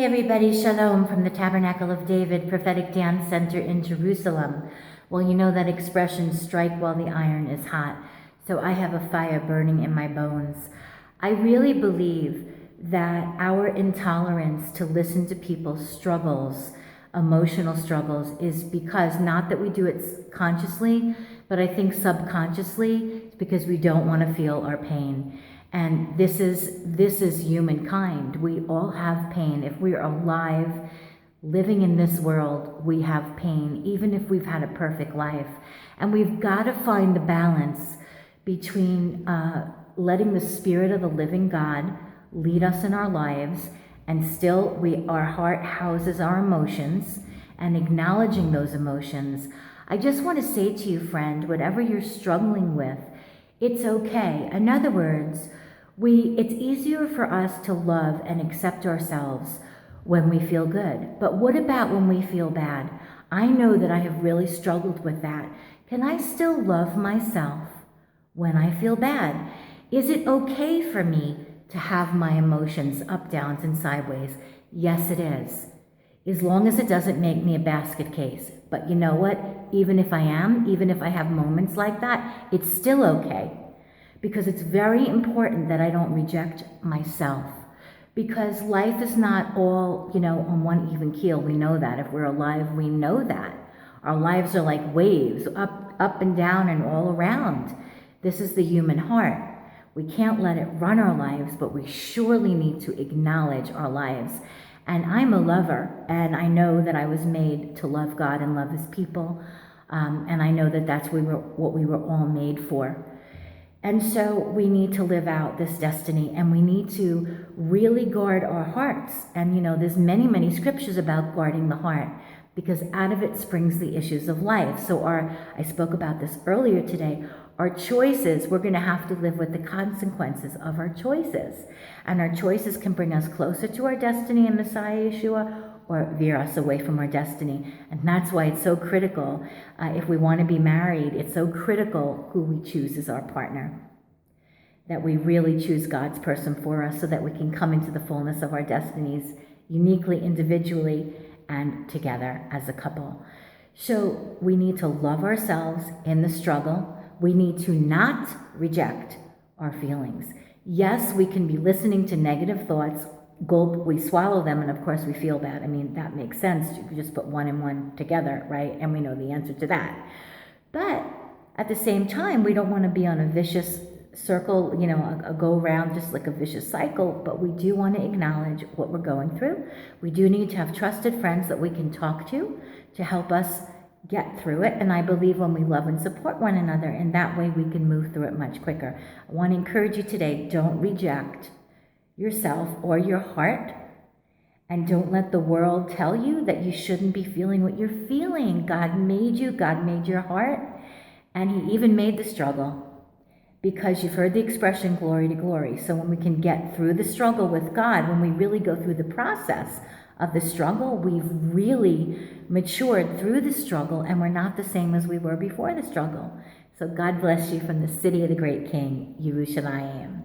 Hey everybody, Shalom from the Tabernacle of David Prophetic Dance Center in Jerusalem. Well, you know that expression, strike while the iron is hot. So I have a fire burning in my bones. I really believe that our intolerance to listen to people's struggles, emotional struggles, is because not that we do it consciously, but I think subconsciously, it's because we don't want to feel our pain. And this is humankind. We all have pain. If we are alive, living in this world, we have pain, even if we've had a perfect life. And we've got to find the balance between letting the Spirit of the living God lead us in our lives, and still our heart houses our emotions, and acknowledging those emotions. I just want to say to you, friend, whatever you're struggling with, it's okay. In other words, it's easier for us to love and accept ourselves when we feel good. But what about when we feel bad? I know that I have really struggled with that. Can I still love myself when I feel bad? Is it okay for me to have my emotions up, downs, and sideways? Yes, it is. As long as it doesn't make me a basket case. But you know what? Even if I have moments like that, it's still okay. Because it's very important that I don't reject myself. Because life is not all, on one even keel. We know that. If we're alive, we know that. Our lives are like waves, up and down and all around. This is the human heart. We can't let it run our lives, but we surely need to acknowledge our lives. And I'm a lover, and I know that I was made to love God and love His people. And I know that that's what we were all made for. And so we need to live out this destiny, and we need to really guard our hearts. And there's many, many scriptures about guarding the heart, because out of it springs the issues of life. So I spoke about this earlier today, our choices, we're going to have to live with the consequences of our choices. And our choices can bring us closer to our destiny in Messiah Yeshua, or veer us away from our destiny. And that's why it's so critical, if we want to be married, it's so critical who we choose as our partner, that we really choose God's person for us, so that we can come into the fullness of our destinies uniquely, individually, and together as a couple. So we need to love ourselves in the struggle. We need to not reject our feelings. Yes, we can be listening to negative thoughts, gulp, we swallow them, and of course we feel bad. I mean, that makes sense. You could just put one and one together, right? And we know the answer to that. But at the same time, we don't want to be on a vicious circle, a go around, just like a vicious cycle, but we do want to acknowledge what we're going through. We do need to have trusted friends that we can talk to help us get through it. And I believe when we love and support one another, in that way we can move through it much quicker. I want to encourage you today, don't reject yourself or your heart, and don't let the world tell you that you shouldn't be feeling what you're feeling. God made you, God made your heart, and He even made the struggle, because you've heard the expression glory to glory. So when we can get through the struggle with God, when we really go through the process of the struggle, we've really matured through the struggle, and we're not the same as we were before the struggle. So God bless you from the city of the great King, Yerushalayim.